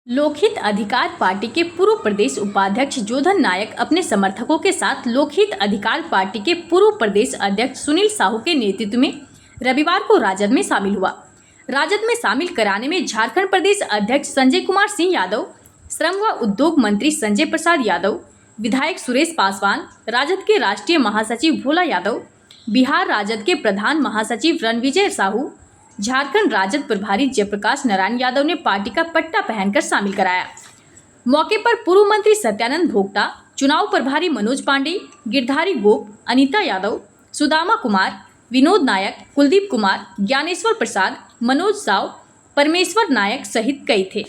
लोकहित अधिकार पार्टी के पूर्व प्रदेश उपाध्यक्ष जोधन नायक अपने समर्थकों के साथ लोकहित अधिकार पार्टी के पूर्व प्रदेश अध्यक्ष सुनील साहू के नेतृत्व में रविवार को राजद में शामिल हुआ। राजद में शामिल कराने में झारखंड प्रदेश अध्यक्ष संजय कुमार सिंह यादव, श्रम व उद्योग मंत्री संजय प्रसाद यादव, विधायक सुरेश पासवान, राजद के राष्ट्रीय महासचिव भोला यादव, बिहार राजद के प्रधान महासचिव रणविजय साहू, झारखंड राजद प्रभारी जयप्रकाश नारायण यादव ने पार्टी का पट्टा पहनकर शामिल कराया। मौके पर पूर्व मंत्री सत्यानंद भोक्ता, चुनाव प्रभारी मनोज पांडे, गिरधारी गोप, अनीता यादव, सुदामा कुमार, विनोद नायक, कुलदीप कुमार, ज्ञानेश्वर प्रसाद, मनोज साव, परमेश्वर नायक सहित कई थे।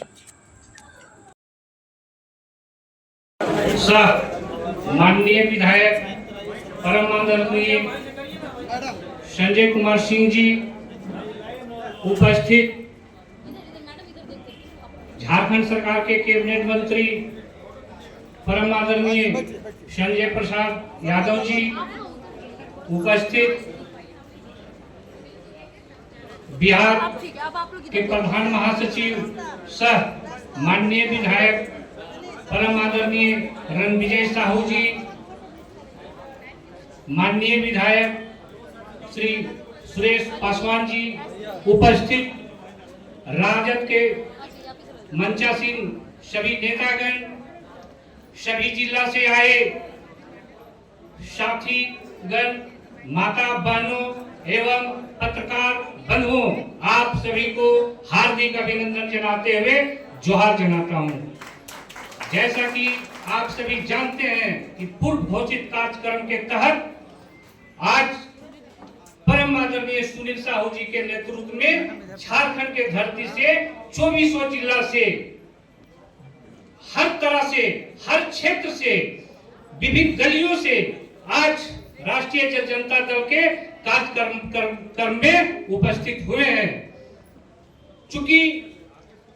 माननीय विधायक परम आदरणीय संजय कुमार सिंह जी, उपस्थित झारखंड सरकार के कैबिनेट मंत्री परम आदरणीय संजय प्रसाद यादव जी, उपस्थित बिहार के प्रधान महासचिव सह माननीय विधायक परम आदरणीय रणविजय साहू जी, माननीय विधायक श्री सुरेश पासवान जी, उपस्थित राजद के मंचासीन सभी नेतागण, सभी जिला से आए साथीगण, माता बहनों एवं पत्रकार बंधुओं, आप सभी को हार्दिक अभिनंदन जनाते हुए जोहार जनाता हूं। जैसा कि आप सभी जानते हैं कि पूर्व घोषित कार्यक्रम के तहत आज परम आदरणीय सुनील साहू जी के नेतृत्व में झारखंड के धरती से 2400 जिला से, हर तरह से, हर क्षेत्र से, विभिन्न गलियों से आज राष्ट्रीय जनता दल के कार्यक्रम में उपस्थित हुए हैं। चूंकि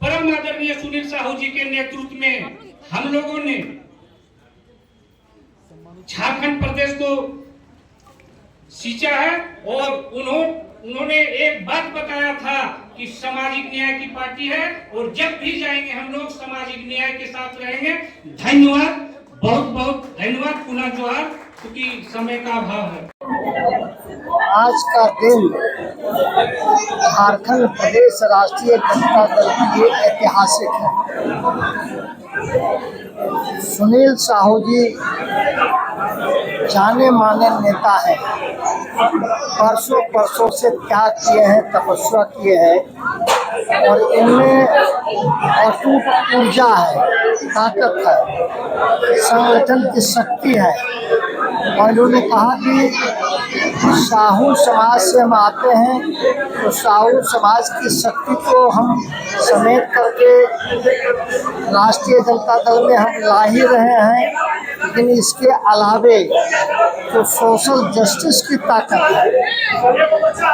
परम आदरणीय सुनील साहू जी के नेतृत्व में हम लोगों ने झारखंड प्रदेश को सींचा है और उन्होंने एक बात बताया था कि सामाजिक न्याय की पार्टी है और जब भी जाएंगे हम लोग सामाजिक न्याय के साथ रहेंगे। धन्यवाद, बहुत बहुत धन्यवाद, पुनः जोहार, क्योंकि समय का अभाव है। आज का दिन झारखंड प्रदेश राष्ट्रीय जनता दल के लिए ऐतिहासिक है। सुनील साहू जी जाने माने नेता हैं, परसों से त्याग किए हैं, तपस्या किए हैं और इनमें अटूट ऊर्जा है, ताकत है, संगठन की शक्ति है। और इन्होंने कहा कि साहू समाज से हम आते हैं तो साहू समाज की शक्ति को हम समेट करके राष्ट्रीय जनता दल में हम ला ही रहे हैं, लेकिन इसके अलावे जो सोशल जस्टिस की ताकत है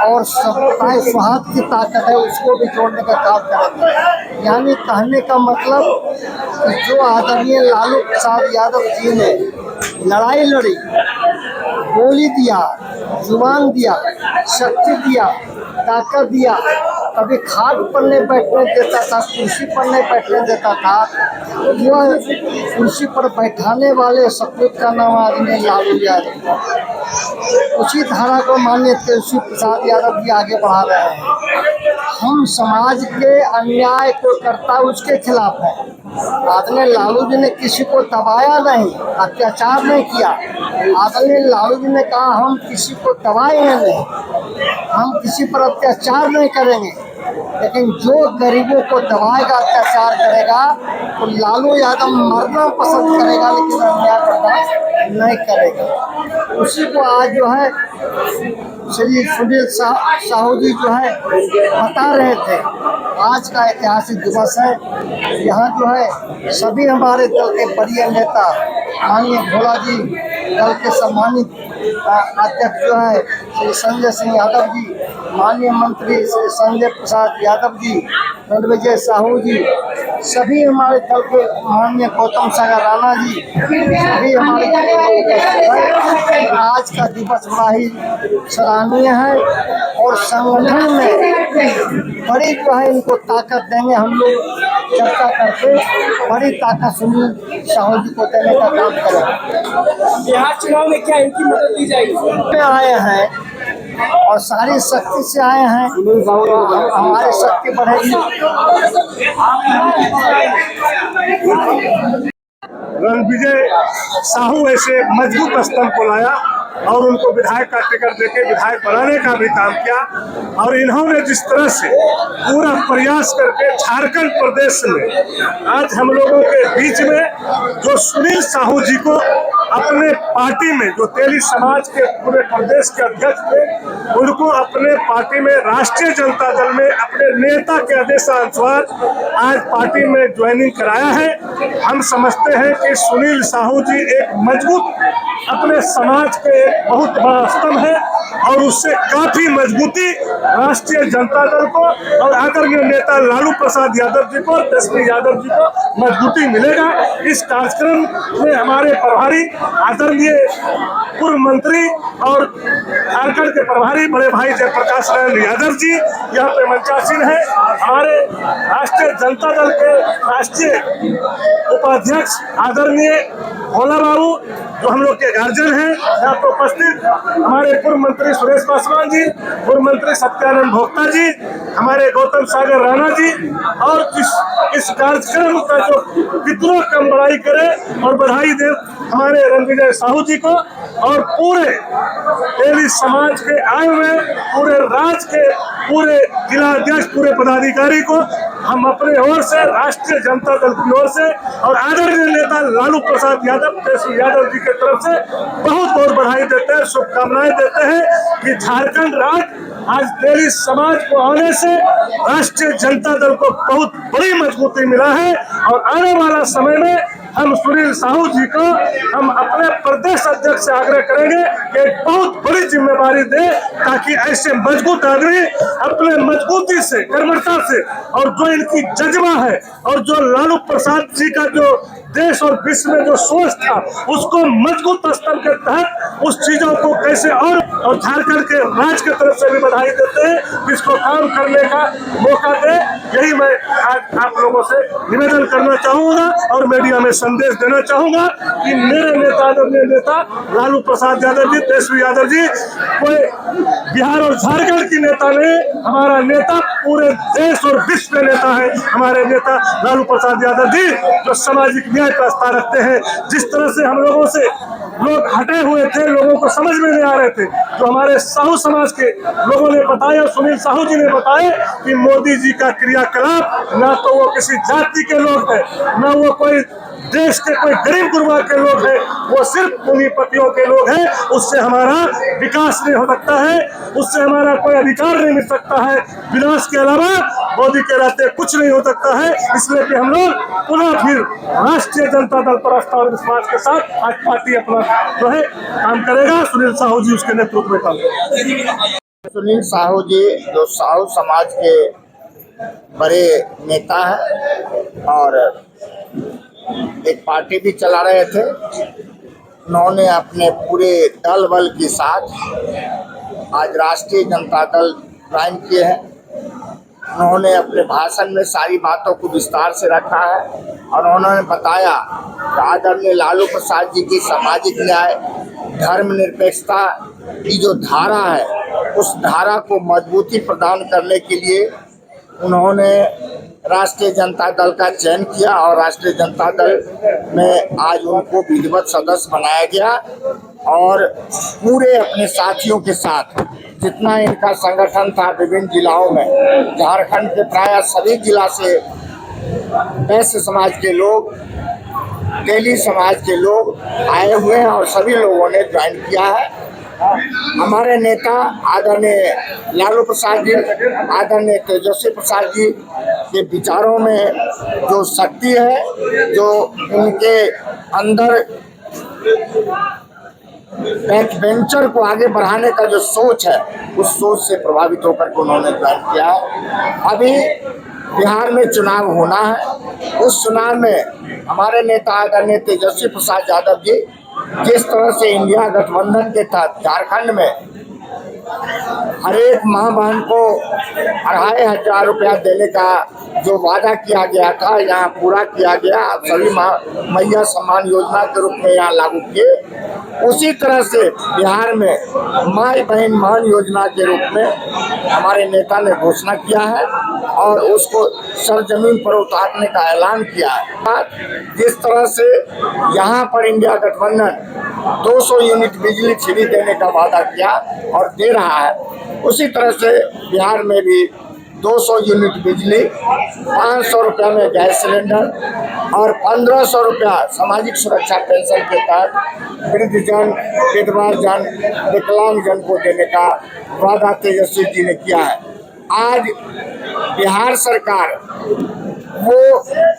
और सबका स्वाद की ताकत है, उसको भी जोड़ने का काम करेंगे। यानी कहने का मतलब कि जो आदरणीय लालू प्रसाद यादव जी ने लड़ाई लड़ी, बोली दिया, जुबान दिया, शक्ति दिया, ताकत दिया, कभी खाट पर नहीं बैठने देता था, कुर्सी पर नहीं बैठने देता था, जो कुर्सी पर बैठाने वाले सपूत का नाम आदमी लालू यादव। उसी धारा को माननीय तेजस्वी प्रसाद यादव जी आगे बढ़ा रहे हैं। हम समाज के अन्याय को करता उसके खिलाफ है। आदरणीय लालू जी ने किसी को दबाया नहीं, अत्याचार नहीं किया। आदरणीय लालू जी ने कहा हम किसी को दबाएंगे नहीं, हम किसी पर अत्याचार नहीं करेंगे, लेकिन जो गरीबों को दबाएगा, अत्याचार करेगा तो लालू यादव मरना पसंद करेगा, लेकिन अन्याय बर्दाश्त नहीं करेगा। उसी को आज जो है श्री सुनील साहू जी जो है बता रहे थे। आज का ऐतिहासिक दिवस है। यहाँ जो है सभी हमारे दल के वरीय नेता माननीय भोला जी, दल के सम्मानित अध्यक्ष जो है श्री संजय सिंह यादव जी, माननीय मंत्री श्री संजय प्रसाद यादव जी, रणविजय साहू जी, सभी हमारे दल के माननीय गौतम सागर राणा जी, सभी हमारे दल के उपस्थित हैं। आज का दिवस बड़ा ही सराहनीय है और संगठन में बड़ी जो है इनको ताकत देंगे। हम लोग चर्चा करके बड़ी ताकत सुनील साहू जी को देने का काम करें। बिहार चुनाव में क्या इनकी मदद दी जाएगी? आए हैं और सारी शक्ति से आए हैं, हमारी शक्ति बढ़ेगी। रणविजय साहू ऐसे मजबूत स्तंभ को लाया और उनको विधायक का टिकट देके विधायक बनाने का भी काम किया। और इन्होंने जिस तरह से पूरा प्रयास करके झारखंड प्रदेश में आज हम लोगों के बीच में जो सुनील साहू जी को अपने पार्टी में, जो तेली समाज के पूरे प्रदेश के अध्यक्ष थे, उनको अपने पार्टी में राष्ट्रीय जनता दल में अपने नेता के आदेशानुसार आज पार्टी में ज्वाइनिंग कराया है। हम समझते हैं कि सुनील साहू जी एक मजबूत अपने समाज के एक बहुत बड़ा स्तंभ है और उससे काफी मजबूती राष्ट्रीय जनता दल को और आदरणीय नेता लालू प्रसाद यादव जी को, तेजस्वी यादव जी को मजबूती मिलेगा। इस कार्यक्रम में हमारे प्रभारी आदरणीय पूर्व मंत्री और झारखंड के प्रभारी बड़े भाई जयप्रकाश नारायण यादव जी यहाँ पे मंचासीन है। हमारे राष्ट्रीय जनता दल के राष्ट्रीय उपाध्यक्ष आदरणीय भोला बाबू जो हम लोग के गार्जियन हैं यहाँ पे उपस्थित, हमारे पूर्व मंत्री सुरेश पासवान जी, पूर्व मंत्री सत्यानंद भोक्ता जी, हमारे गौतम सागर राणा जी, और इस कार्यक्रम का जो कितना कम बड़ाई करे और बधाई दे हमारे रणविजय साहू जी को और पूरे तेली समाज के आए हुए पूरे राज्य के पूरे जिला अध्यक्ष, पूरे पदाधिकारी को हम अपने ओर से, राष्ट्रीय जनता दल की ओर से और आदरणीय नेता लालू प्रसाद यादव, तेजस्वी यादव जी की तरफ से बहुत बहुत बधाई देते हैं, शुभकामनाएं देते हैं कि झारखंड राज्य आज तेली समाज को आने से राष्ट्रीय जनता दल को बहुत बड़ी मजबूती मिला है। और आने वाला समय में हम सुनील साहू जी को हम अपने प्रदेश अध्यक्ष से आग्रह करेंगे कि एक बहुत बड़ी जिम्मेदारी दे ताकि ऐसे मजबूत आदमी अपने मजबूती से, कर्मठता से और जो इनकी जज्बा है और जो लालू प्रसाद जी का जो देश और विश्व में जो सोच था उसको मजबूत स्तर के तहत उस चीजों को कैसे और झारखंड के राज्य की तरफ से भी बधाई देते हैं, इसको काम करने का मौका दे। यही मैं आज आप लोगों से निवेदन करना चाहूंगा और मीडिया में संदेश देना चाहूंगा कि मेरे नेता आदरणीय नेता लालू प्रसाद यादव जी, तेजस्वी यादव जी कोई बिहार और झारखंड की नेता नहीं, हमारा नेता पूरे देश और विश्व के नेता है हमारे नेता लालू प्रसाद यादव जी, जो सामाजिक न्याय का आस्था रखते हैं। जिस तरह से हम लोगों से लोग हटे हुए थे, लोगों को समझ में नहीं आ रहे थे, जो हमारे साहू समाज के लोगों ने बताया, सुनील साहू जी ने बताया कि मोदी जी का क्रियाकलाप ना तो वो किसी जाति के लोग हैं, ना वो कोई देश के कोई गरीब गुरबा के लोग हैं, वो सिर्फ पूंजीपतियों के लोग हैं। उससे हमारा विकास नहीं हो सकता है, उससे हमारा कोई अधिकार नहीं मिल सकता है, विनाश के अलावा मोदी के रहते कुछ नहीं हो सकता है। इसलिए कि हम लोग पुनः फिर राष्ट्रीय जनता दल पर आस्था और विश्वास के साथ आज पार्टी अपना जो है काम करेगा। सुनील साहू जी उसके नेतृत्व में काम करेगा। सुनील साहू जी जो साहू समाज के बड़े नेता हैं और एक पार्टी भी चला रहे थे, उन्होंने अपने पूरे दल बल के साथ आज राष्ट्रीय जनता दल ज्वाइन किए हैं। उन्होंने अपने भाषण में सारी बातों को विस्तार से रखा है और उन्होंने बताया कि आदरणीय लालू प्रसाद जी की सामाजिक न्याय, धर्मनिरपेक्षता की जो धारा है उस धारा को मजबूती प्रदान करने के लिए उन्होंने राष्ट्रीय जनता दल का चयन किया और राष्ट्रीय जनता दल में आज उनको विधिवत सदस्य बनाया गया और पूरे अपने साथियों के साथ जितना इनका संगठन था विभिन्न जिलाओं में, झारखंड के प्राय सभी जिला से वैश्य समाज के लोग, तेली समाज के लोग आए हुए हैं और सभी लोगों ने ज्वाइन किया है। हमारे नेता आदरणीय लालू प्रसाद जी, आदरणीय तेजस्वी प्रसाद जी के विचारों में जो शक्ति है, जो उनके अंदर बैक वेंचर को आगे बढ़ाने का जो सोच है, उस सोच से प्रभावित होकर के उन्होंने ज्वाइन किया है। अभी बिहार में चुनाव होना है, उस चुनाव में हमारे नेता आदरणीय तेजस्वी प्रसाद यादव जी जिस तरह से इंडिया गठबंधन के तहत झारखंड में हर एक माँ बहन को 2500 रुपया देने का जो वादा किया गया था, यहाँ पूरा किया गया। सभी मैया सम्मान योजना के रूप में यहाँ लागू किए। उसी तरह से बिहार में माई बहन मान योजना के रूप में हमारे नेता ने घोषणा किया है और उसको सरजमीन पर उतारने का ऐलान किया है। जिस तरह से यहाँ पर इंडिया गठबंधन 200 यूनिट बिजली फ्री देने का वादा किया और दे रहा है, उसी तरह से बिहार में भी 200 यूनिट बिजली, 500 रुपया में गैस सिलेंडर और 1500 रुपया सामाजिक सुरक्षा पेंशन के तहत वृद्धजन, विधवा जन, विकलांग जन को देने का वादा तेजस्वी जी ने किया है। आज बिहार सरकार वो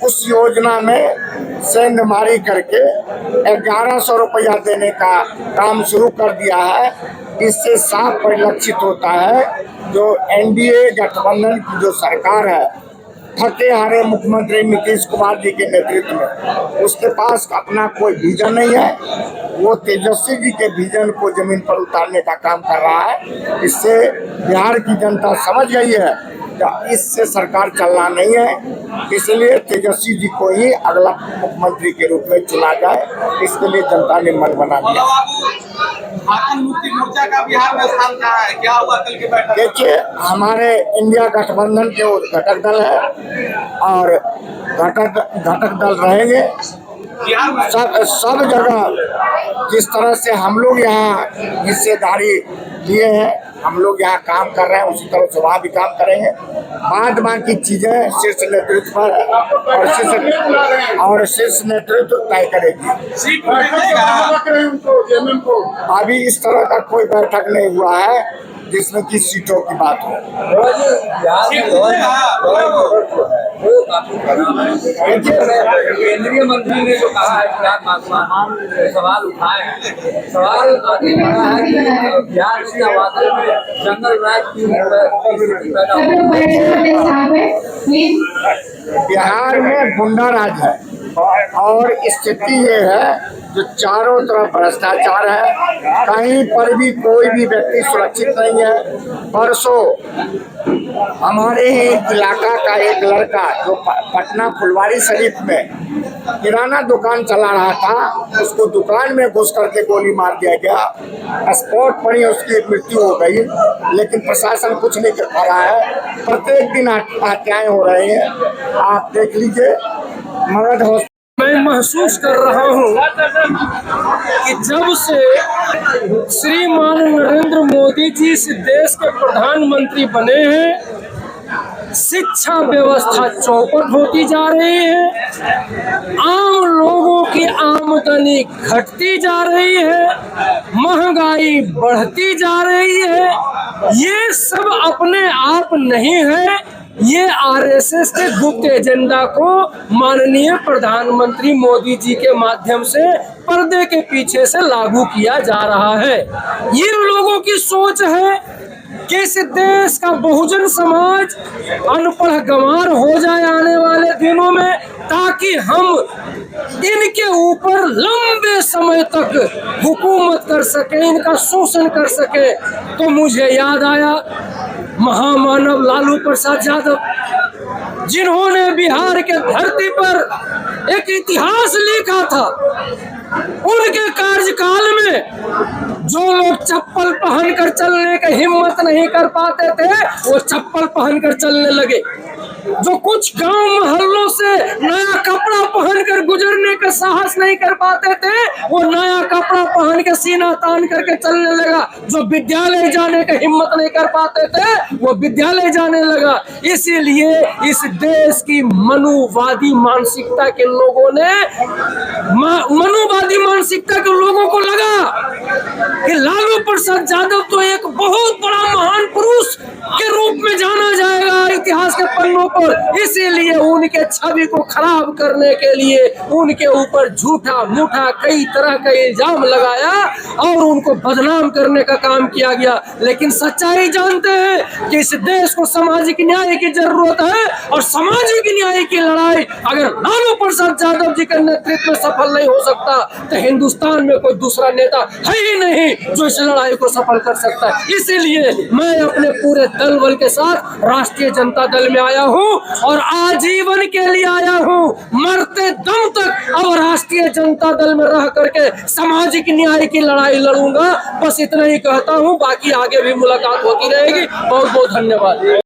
उस योजना में सेंधमारी करके 1100 रुपया देने का काम शुरू कर दिया है। इससे साफ परिलक्षित होता है जो एनडीए गठबंधन की जो सरकार है, थके हारे मुख्यमंत्री नीतीश कुमार जी के नेतृत्व में, उसके पास अपना कोई विजन नहीं है। वो तेजस्वी जी के विजन को जमीन पर उतारने का काम कर रहा है। इससे बिहार की जनता समझ गई है कि इससे सरकार चलना नहीं है, इसलिए तेजस्वी जी को ही अगला मुख्यमंत्री के रूप में चुना जाए, इसके लिए जनता ने मन बना दिया। झारखंड मुक्ति मोर्चा का बिहार में स्थान क्या है, क्या हुआ कल की बैठक? देखिए, हमारे इंडिया गठबंधन के घटक दल है और घटक दल रहेंगे सब जगह। जिस तरह से हम लोग यहाँ हिस्सेदारी लिए हैं, हम लोग यहाँ काम कर रहे हैं, उसी तरह से वहाँ भी काम करेंगे। बाद बाकी चीजें शीर्ष नेतृत्व पर और शीर्ष नेतृत्व तय करेगी। अभी इस तरह का कोई बैठक नहीं हुआ है जिसमें कि सीटों की बात हो। केंद्रीय मंत्री ने जो कहा है कि सवाल उठाए हैं, सवाल आगे बढ़ा है कि बिहार में नवादा में जंगल राज की स्थिति पैदा हुई। बिहार में गुंडा राज है और स्थिति ये है जो चारों तरफ भ्रष्टाचार है, कहीं पर भी कोई भी व्यक्ति सुरक्षित नहीं है। परसों हमारे ही इलाका का एक लड़का जो पटना फुलवारी शरीफ में किराना दुकान चला रहा था, उसको दुकान में घुस करके गोली मार दिया गया। स्पॉट पर ही उसकी मृत्यु हो गई, लेकिन प्रशासन कुछ नहीं कर पा रहा है। प्रत्येक दिन हत्याएं हो रही हैं, आप देख लीजिए। मगध मैं महसूस कर रहा हूँ कि जब से श्रीमान नरेंद्र मोदी जी इस देश के प्रधानमंत्री बने हैं, शिक्षा व्यवस्था चौपट होती जा रही है, आम लोगों की आमदनी घटती जा रही है, महंगाई बढ़ती जा रही है। ये सब अपने आप नहीं है, ये आरएसएस के गुप्त एजेंडा को माननीय प्रधानमंत्री मोदी जी के माध्यम से पर्दे के पीछे से लागू किया जा रहा है। ये लोगों की सोच है कि इस देश का बहुजन समाज अनपढ़ गंवार हो जाए आने वाले दिनों में, ताकि हम इनके ऊपर लंबे समय तक हुकूमत कर सके, इनका शोषण कर सके। तो मुझे याद आया महामानव लालू प्रसाद यादव, जिन्होंने बिहार के धरती पर एक इतिहास लिखा था। उनके कार्यकाल में जो लोग चप्पल पहनकर चलने की हिम्मत नहीं कर पाते थे, वो चप्पल पहनकर चलने लगे। जो कुछ गांव मोहल्लों से नया कपड़ा पहनकर गुजरने का साहस नहीं कर पाते थे, वो नया कपड़ा पहन के सीना तान करके चलने लगा। जो विद्यालय जाने का हिम्मत नहीं कर पाते थे, वो विद्यालय जाने लगा। इसीलिए इस देश की मनुवादी मानसिकता के लोगों ने मनुवादी मानसिकता के लोगों को लगा कि लालू प्रसाद यादव तो एक बहुत बड़ा महान पुरुष के रूप में जाना जाएगा इतिहास के पन्नों पर। इसीलिए उनके छवि को खराब करने के लिए उनके ऊपर झूठा मूठा कई तरह का इल्जाम लगाया और उनको बदनाम करने का काम किया गया। लेकिन सच्चाई जानते हैं कि इस देश को सामाजिक न्याय की जरूरत है और सामाजिक न्याय की लड़ाई अगर लालू प्रसाद यादव जी के नेतृत्व में सफल नहीं हो सकता तो हिंदुस्तान में कोई दूसरा नेता है ही नहीं जो इस लड़ाई को सफल कर सकता है। इसीलिए मैं अपने पूरे दल बल के साथ राष्ट्रीय जनता दल में आया हूं और आजीवन के लिए आया हूं। मरते दम तक अब राष्ट्रीय जनता दल में रह करके सामाजिक न्याय की लड़ाई लड़ूंगा। बस इतना ही कहता हूं, बाकी आगे भी मुलाकात होती रहेगी। बहुत बहुत धन्यवाद।